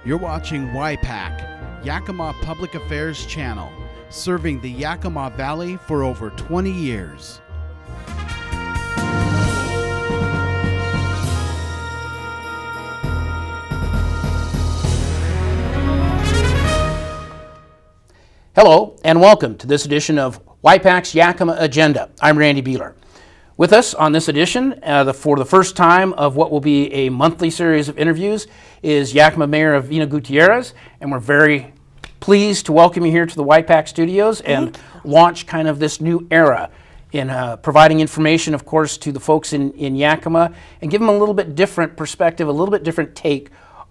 You're watching YPAC, Yakima Public Affairs Channel, serving the Yakima Valley for over 20 years. Hello and welcome to this edition of YPAC's Yakima Agenda. I'm Randy Beehler. With us on this edition, for the first time of what will be a monthly series of interviews, is Yakima Mayor Avina Gutiérrez, and we're very pleased to welcome you here to the YPAC studios and launch kind of this new era in providing information, of course, to the folks in Yakima and give them a little bit different perspective, a little bit different take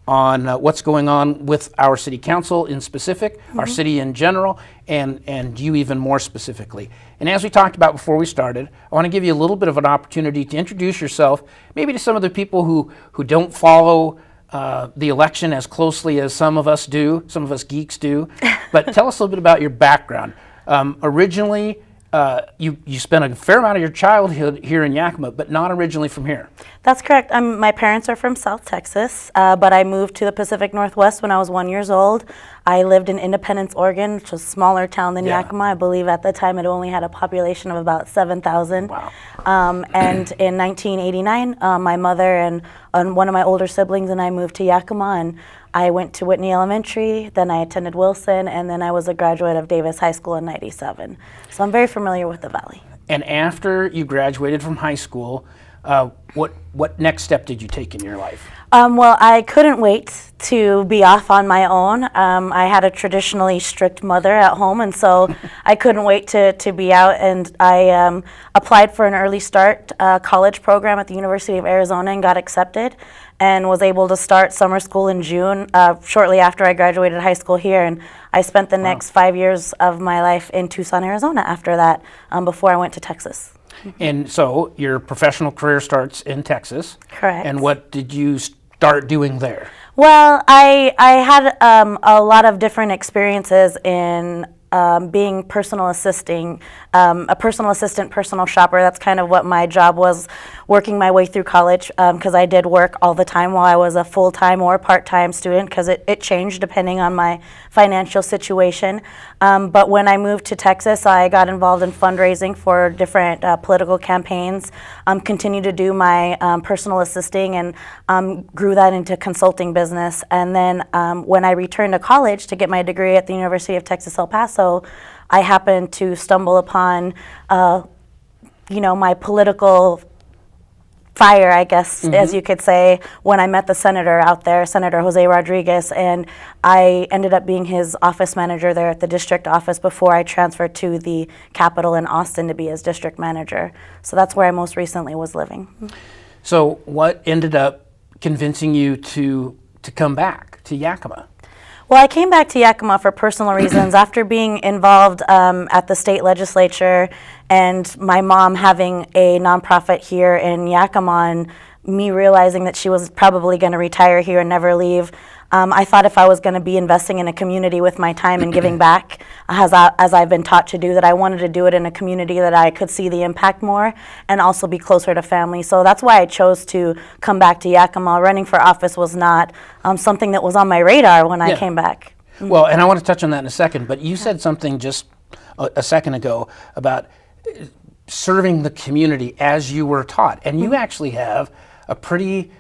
on what's going on with our city council in specific, our city in general, and you even more specifically. And as we talked about before we started, I want to give you a little bit of an opportunity to introduce yourself, maybe to some of the people who don't follow the election as closely as some of us do, some of us geeks do, but tell us a little bit about your background. Originally, you spent a fair amount of your childhood here in Yakima, but not originally from here. That's correct. My parents are from South Texas, but I moved to the Pacific Northwest when I was 1 year old. I lived in Independence, Oregon, which was a smaller town than Yakima. I believe at the time it only had a population of about 7,000. Wow. And in 1989, my mother and one of my older siblings and I moved to Yakima, and I went to Whitney Elementary, then I attended Wilson, and then I was a graduate of Davis High School in '97. So I'm very familiar with the Valley. And after you graduated from high school, what next step did you take in your life? Well, I couldn't wait to be off on my own. I had a traditionally strict mother at home, and so I couldn't wait to be out. And I applied for an early start college program at the University of Arizona and got accepted, and was able to start summer school in June, shortly after I graduated high school here. And I spent the next 5 years of my life in Tucson, Arizona after that, before I went to Texas. And so your professional career starts in Texas. Correct. And what did you start doing there? Well, I had a lot of different experiences in being a personal assistant, personal shopper. That's kind of what my job was, working my way through college, because I did work all the time while I was a full-time or part-time student, because it changed depending on my financial situation. But when I moved to Texas, I got involved in fundraising for different political campaigns, continued to do my personal assisting, and grew that into consulting business. And then when I returned to college to get my degree at the University of Texas El Paso, I happened to stumble upon, my political fire, I guess, as you could say, when I met the senator out there, Senator Jose Rodriguez, and I ended up being his office manager there at the district office before I transferred to the Capitol in Austin to be his district manager. So that's where I most recently was living. So what ended up convincing you to come back to Yakima? Well, I came back to Yakima for personal reasons. After being involved at the state legislature and my mom having a nonprofit here in Yakima and me realizing that she was probably going to retire here and never leave, I thought if I was going to be investing in a community with my time and giving back, as I've been taught to do, that I wanted to do it in a community that I could see the impact more and also be closer to family. So that's why I chose to come back to Yakima. Running for office was not something that was on my radar when I came back. Well, and I want to touch on that in a second, but you said something just a second ago about serving the community as you were taught, and you actually have a pretty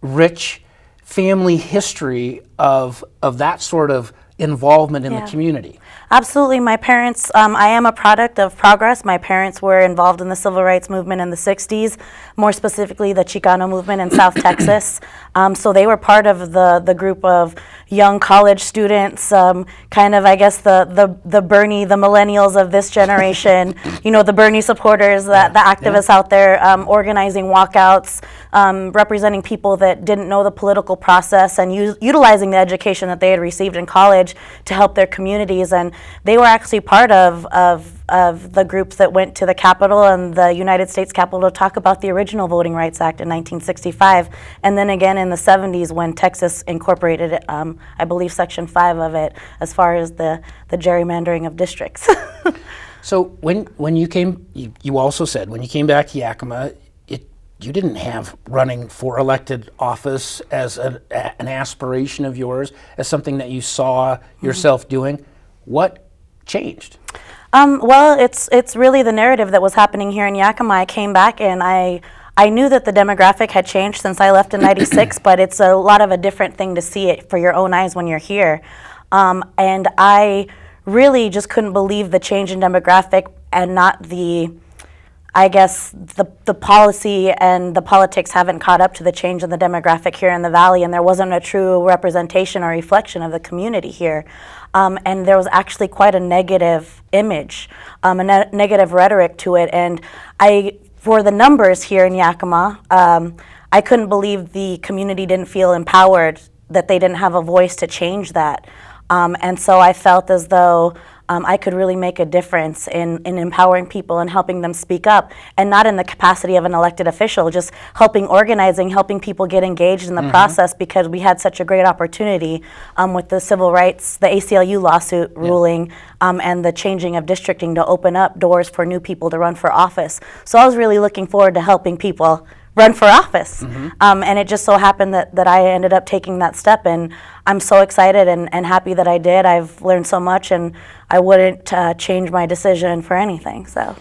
rich family history of that sort of involvement in the community. Absolutely. My parents, I am a product of progress. My parents were involved in the civil rights movement in the 60s, more specifically the Chicano movement in South Texas. So they were part of the group of young college students, kind of, I guess, the Bernie, the millennials of this generation, the Bernie supporters, the activists out there organizing walkouts, representing people that didn't know the political process and utilizing the education that they had received in college to help their communities. And they were actually part of the groups that went to the Capitol and the United States Capitol to talk about the original Voting Rights Act in 1965, and then again in the 70s when Texas incorporated it, I believe Section 5 of it, as far as the gerrymandering of districts. So when you came, you also said when you came back to Yakima, you didn't have running for elected office as an aspiration of yours, as something that you saw yourself doing. What changed? Well, it's really the narrative that was happening here in Yakima. I came back and I knew that the demographic had changed since I left in '96, but it's a lot of a different thing to see it for your own eyes when you're here. And I really just couldn't believe the change in demographic and not I guess the policy and the politics haven't caught up to the change in the demographic here in the Valley, and there wasn't a true representation or reflection of the community here. And there was actually quite a negative image, a negative rhetoric to it. And for the numbers here in Yakima, I couldn't believe the community didn't feel empowered, that they didn't have a voice to change that. And so I felt as though I could really make a difference in empowering people and helping them speak up, and not in the capacity of an elected official, just helping organizing, helping people get engaged in the process, because we had such a great opportunity with the civil rights, the ACLU lawsuit ruling, and the changing of districting to open up doors for new people to run for office. So I was really looking forward to helping people run for office. And it just so happened that I ended up taking that step, and I'm so excited and happy that I did. I've learned so much, and I wouldn't change my decision for anything. So,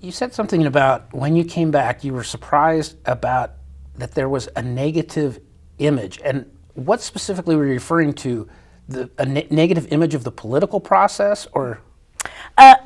you said something about when you came back, you were surprised about that there was a negative image. And what specifically were you referring to? A negative image of the political process, or?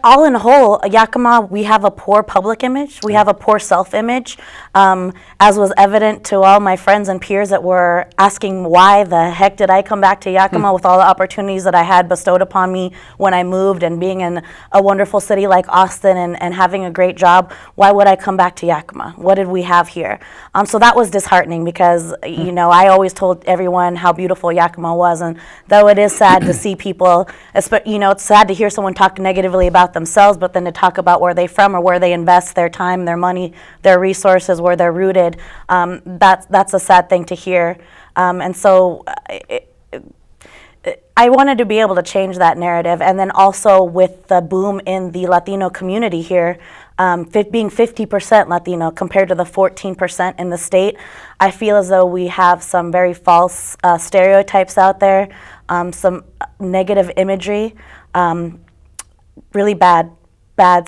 All in whole, Yakima, we have a poor public image. We have a poor self-image, as was evident to all my friends and peers that were asking why the heck did I come back to Yakima with all the opportunities that I had bestowed upon me when I moved, and being in a wonderful city like Austin and having a great job. Why would I come back to Yakima? What did we have here? So that was disheartening, because you know, I always told everyone how beautiful Yakima was, and though it is sad to see people, you know, it's sad to hear someone talk negatively about themselves, but then to talk about where they're from or where they invest their time, their money, their resources, where they're rooted, that's a sad thing to hear. And so I wanted to be able to change that narrative. And then also with the boom in the Latino community here, being 50% Latino compared to the 14% in the state, I feel as though we have some very false stereotypes out there, some negative imagery, really bad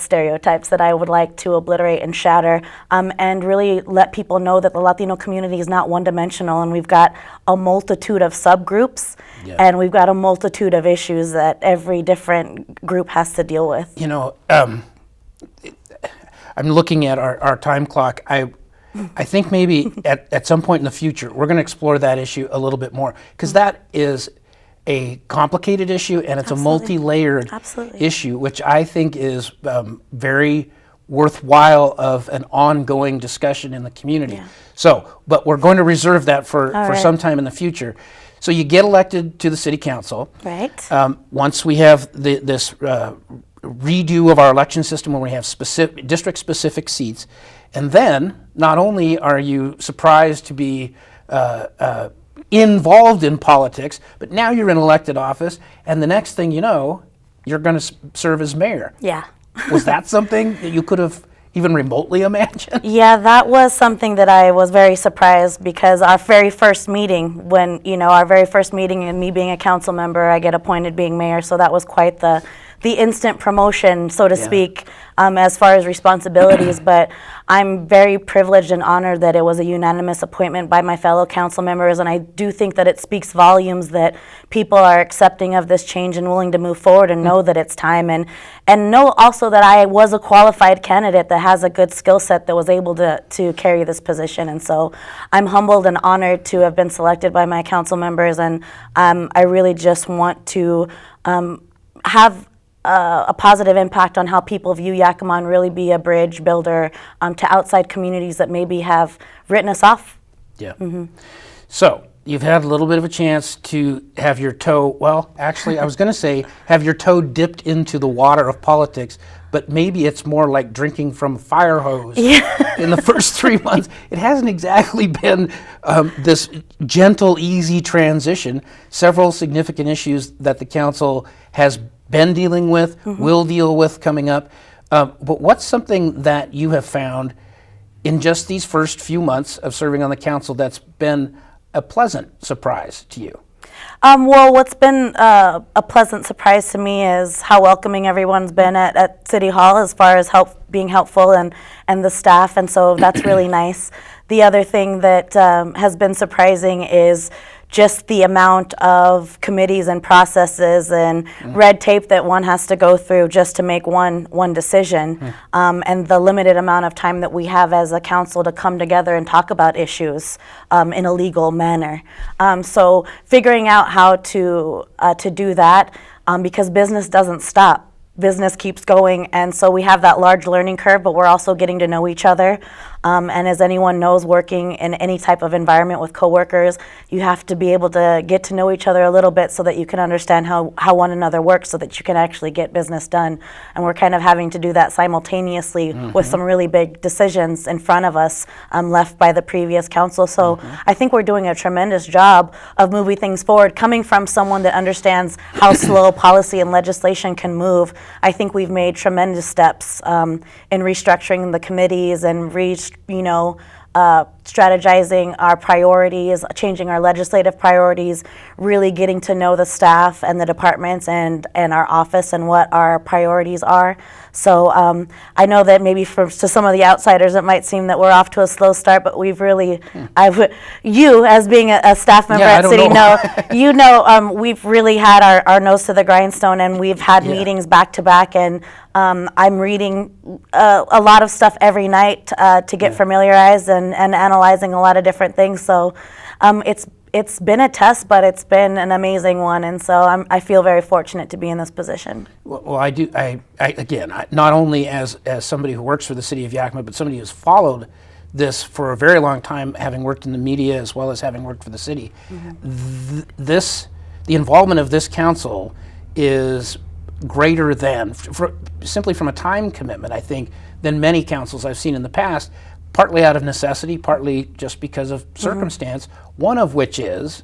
stereotypes that I would like to obliterate and shatter, and really let people know that the Latino community is not one-dimensional, and we've got a multitude of subgroups, and we've got a multitude of issues that every different group has to deal with. You know, I'm looking at our time clock. I think maybe at some point in the future, we're going to explore that issue a little bit more, because that is a complicated issue, and it's a multi-layered issue, which I think is very worthwhile of an ongoing discussion in the community. So, but we're going to reserve that for some time in the future. So you get elected to the city council. Right. Once we have this redo of our election system, where we have district-specific seats, and then not only are you surprised to be involved in politics, but now you're in elected office, and the next thing you know, you're going to serve as mayor. Yeah. Was that something that you could have even remotely imagined? Yeah, that was something that I was very surprised, because our very first meeting, and me being a council member, I get appointed being mayor, so that was quite the instant promotion, so to speak, as far as responsibilities. But I'm very privileged and honored that it was a unanimous appointment by my fellow council members, and I do think that it speaks volumes that people are accepting of this change and willing to move forward and know that it's time, and know also that I was a qualified candidate that has a good skill set that was able to carry this position. And so I'm humbled and honored to have been selected by my council members, and I really just want to have a positive impact on how people view Yakima, and really be a bridge builder to outside communities that maybe have written us off. Yeah. So you've had a little bit of a chance to have your toe, well, actually, I was going to say have your toe dipped into the water of politics, but maybe it's more like drinking from a fire hose in the first 3 months. It hasn't exactly been this gentle, easy transition. Several significant issues that the council has been dealing with, will deal with coming up. But what's something that you have found in just these first few months of serving on the council that's been a pleasant surprise to you? Well, what's been a pleasant surprise to me is how welcoming everyone's been at City Hall as far as being helpful and the staff, and so that's really nice. The other thing that has been surprising is just the amount of committees and processes and red tape that one has to go through just to make one decision, and the limited amount of time that we have as a council to come together and talk about issues in a legal manner. So figuring out how to do that, because business doesn't stop. Business keeps going, and so we have that large learning curve, but we're also getting to know each other. And as anyone knows, working in any type of environment with coworkers, you have to be able to get to know each other a little bit so that you can understand how one another works so that you can actually get business done. And we're kind of having to do that simultaneously with some really big decisions in front of us left by the previous council. So I think we're doing a tremendous job of moving things forward. Coming from someone that understands how slow policy and legislation can move, I think we've made tremendous steps in restructuring the committees and strategizing our priorities, changing our legislative priorities, really getting to know the staff and the departments and our office and what our priorities are. So I know that maybe to some of the outsiders it might seem that we're off to a slow start, but we've really, you as being a staff member at City, we've really had our nose to the grindstone, and we've had meetings back to back, and I'm reading a lot of stuff every night to get familiarized and analyzing a lot of different things. So it's been a test, but it's been an amazing one, and so I feel very fortunate to be in this position. Well, I do. Again, not only as somebody who works for the city of Yakima, but somebody who's followed this for a very long time, having worked in the media as well as having worked for the city. The involvement of this council is greater than, simply from a time commitment, I think, than many councils I've seen in the past, partly out of necessity, partly just because of circumstance, one of which is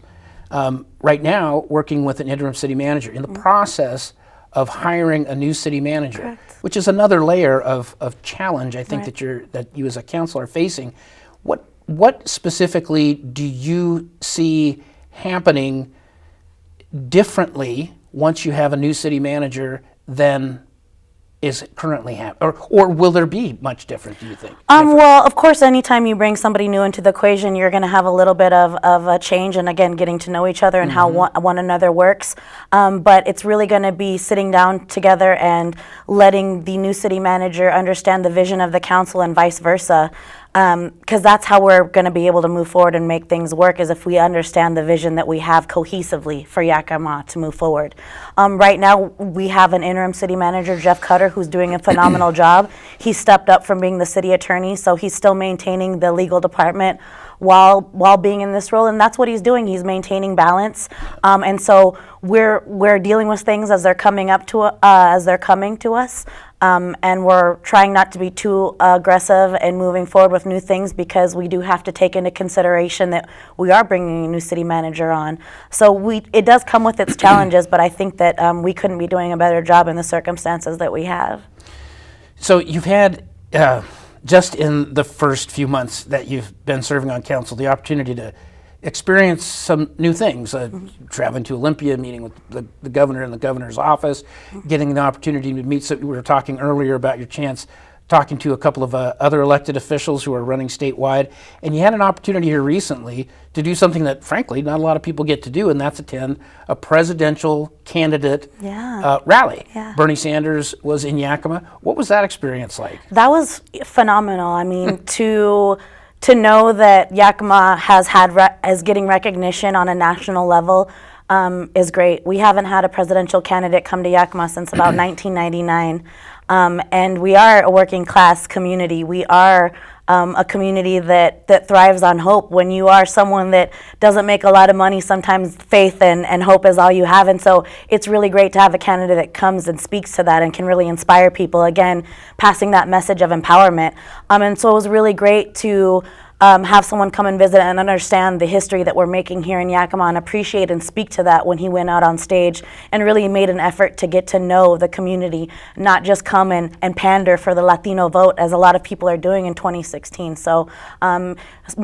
right now working with an interim city manager in the process of hiring a new city manager, which is another layer of challenge I think that you as a council are facing. What specifically do you see happening differently once you have a new city manager than is currently happening, or will there be much different, do you think? Well, of course, anytime you bring somebody new into the equation, you're going to have a little bit of a change, and again, getting to know each other and how one another works. But it's really going to be sitting down together and letting the new city manager understand the vision of the council and vice versa. Because that's how we're going to be able to move forward and make things work, is if we understand the vision that we have cohesively for Yakima to move forward. Right now, we have an interim city manager, Jeff Cutter, who's doing a phenomenal job. He stepped up from being the city attorney, so he's still maintaining the legal department while being in this role, and that's what he's doing. He's maintaining balance, and so we're dealing with things as they're coming to us. And we're trying not to be too aggressive and moving forward with new things, because we do have to take into consideration that we are bringing a new city manager on. So it does come with its challenges, but I think that we couldn't be doing a better job in the circumstances that we have. So you've had, just in the first few months that you've been serving on council, the opportunity to experience some new things, traveling to Olympia, meeting with the governor in the governor's office, getting the opportunity to meet, we were talking earlier about your chance talking to a couple of other elected officials who are running statewide, and you had an opportunity here recently to do something that, frankly, not a lot of people get to do, and that's attend a presidential candidate rally. Bernie Sanders was in Yakima. What was that experience like? That was phenomenal. I mean, to know that Yakima is getting recognition on a national level is great. We haven't had a presidential candidate come to Yakima since about 1999, and we are a working class community. We are a community that thrives on hope. When you are someone that doesn't make a lot of money, sometimes faith and hope is all you have, and so it's really great to have a candidate that comes and speaks to that and can really inspire people, again, passing that message of empowerment. And so it was really great to have someone come and visit and understand the history that we're making here in Yakima and appreciate and speak to that when he went out on stage and really made an effort to get to know the community, not just come and pander for the Latino vote as a lot of people are doing in 2016. So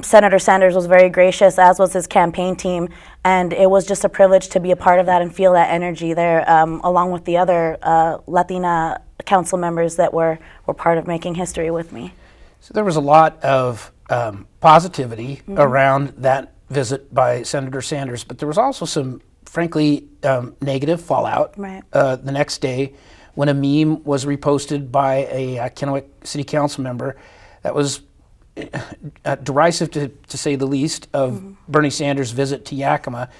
Senator Sanders was very gracious, as was his campaign team, and it was just a privilege to be a part of that and feel that energy there, along with the other Latina council members that were part of making history with me. So there was a lot of positivity around that visit by Senator Sanders, but there was also some, frankly, negative fallout the next day when a meme was reposted by a Kennewick City Council member that was derisive, to say the least, of Bernie Sanders' visit to Yakima.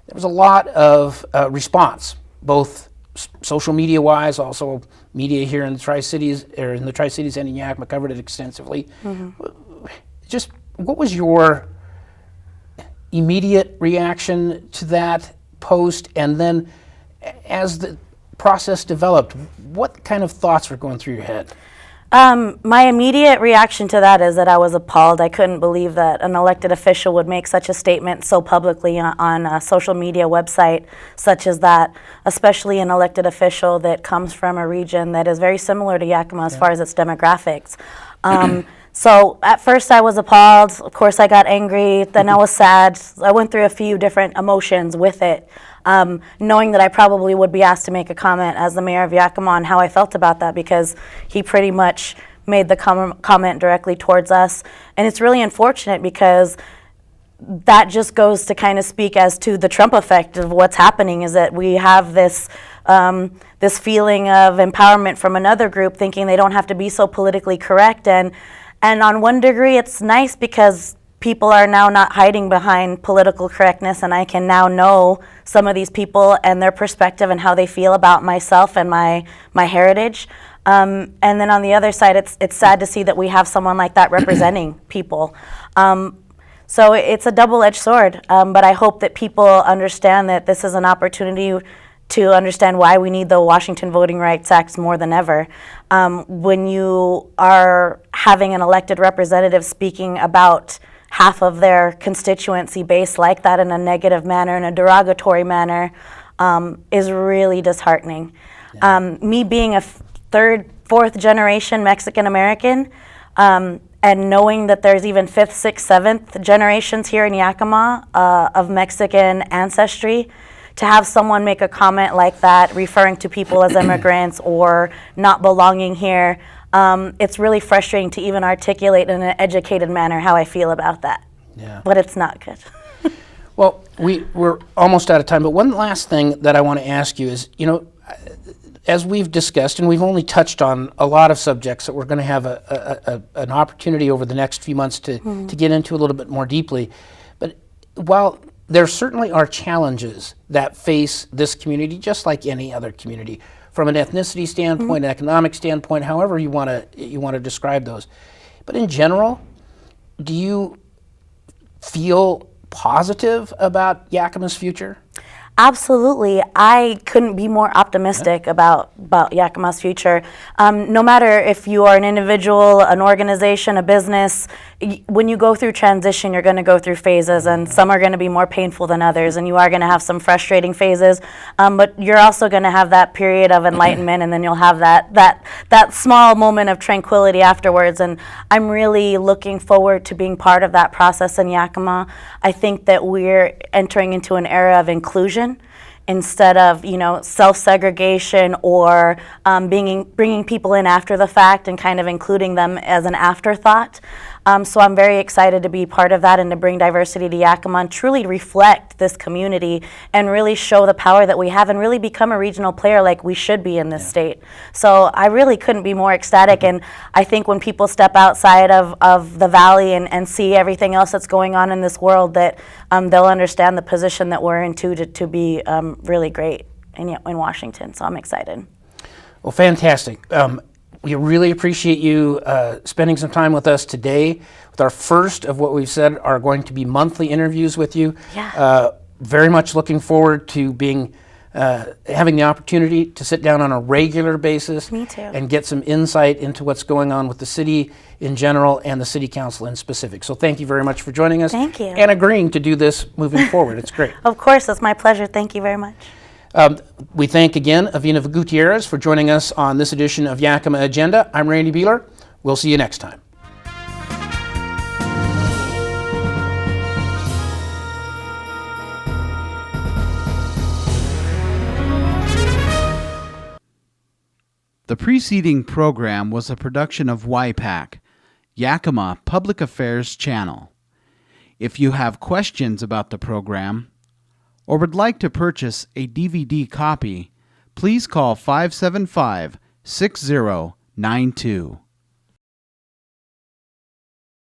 There was a lot of response, both social media-wise, also media here in the Tri-Cities, or in the Tri-Cities and in Yakima covered it extensively. Just what was your immediate reaction to that post, and then as the process developed, what kind of thoughts were going through your head? My immediate reaction to that is that I was appalled. I couldn't believe that an elected official would make such a statement so publicly on a social media website such as that, especially an elected official that comes from a region that is very similar to Yakima as far as its demographics. So at first I was appalled. Of course I got angry, then I was sad. I went through a few different emotions with it. Knowing that I probably would be asked to make a comment as the mayor of Yakima on how I felt about that, because he pretty much made the comment directly towards us. And it's really unfortunate because that just goes to kind of speak as to the Trump effect of what's happening, is that we have this this feeling of empowerment from another group thinking they don't have to be so politically correct. And on one degree it's nice because people are now not hiding behind political correctness, and I can now know some of these people and their perspective and how they feel about myself and my heritage. And then on the other side, it's sad to see that we have someone like that representing people. So it's a double-edged sword, but I hope that people understand that this is an opportunity to understand why we need the Washington Voting Rights Act more than ever. When you are having an elected representative speaking about half of their constituency base like that in a negative manner, in a derogatory manner, is really disheartening. Me being a third, fourth generation Mexican American, and knowing that there's even fifth, sixth, seventh generations here in Yakima of Mexican ancestry, to have someone make a comment like that referring to people as immigrants or not belonging here, it's really frustrating to even articulate in an educated manner how I feel about that. Yeah. But it's not good. Well, we're almost out of time, but one last thing that I want to ask you is, as we've discussed, and we've only touched on a lot of subjects that we're going to have an opportunity over the next few months to get into a little bit more deeply, but while there certainly are challenges that face this community, just like any other community, from an ethnicity standpoint, an economic standpoint, however you want to describe those. But in general, do you feel positive about Yakima's future? Absolutely. I couldn't be more optimistic about Yakima's future. No matter if you are an individual, an organization, a business, when you go through transition, you're going to go through phases, and some are going to be more painful than others, and you are going to have some frustrating phases, but you're also going to have that period of enlightenment, and then you'll have that small moment of tranquility afterwards. And I'm really looking forward to being part of that process in Yakima. I think that we're entering into an era of inclusion instead of self-segregation or bringing people in after the fact and kind of including them as an afterthought. So I'm very excited to be part of that and to bring diversity to Yakima and truly reflect this community and really show the power that we have and really become a regional player like we should be in this state. So I really couldn't be more ecstatic, and I think when people step outside of the valley and see everything else that's going on in this world, that they'll understand the position that we're in to be really great in Washington. So I'm excited. Well, fantastic. We really appreciate you spending some time with us today with our first of what we've said are going to be monthly interviews with you. Yeah. Very much looking forward to being having the opportunity to sit down on a regular basis. Me too. And get some insight into what's going on with the city in general and the city council in specific. So thank you very much for joining us. Thank you. And agreeing to do this moving forward. It's great. Of course, it's my pleasure. Thank you very much. We thank again Avina Gutiérrez for joining us on this edition of Yakima Agenda. I'm Randy Beehler. We'll see you next time. The preceding program was a production of YPAC, Yakima Public Affairs Channel. If you have questions about the program or would like to purchase a DVD copy, please call 575-6092.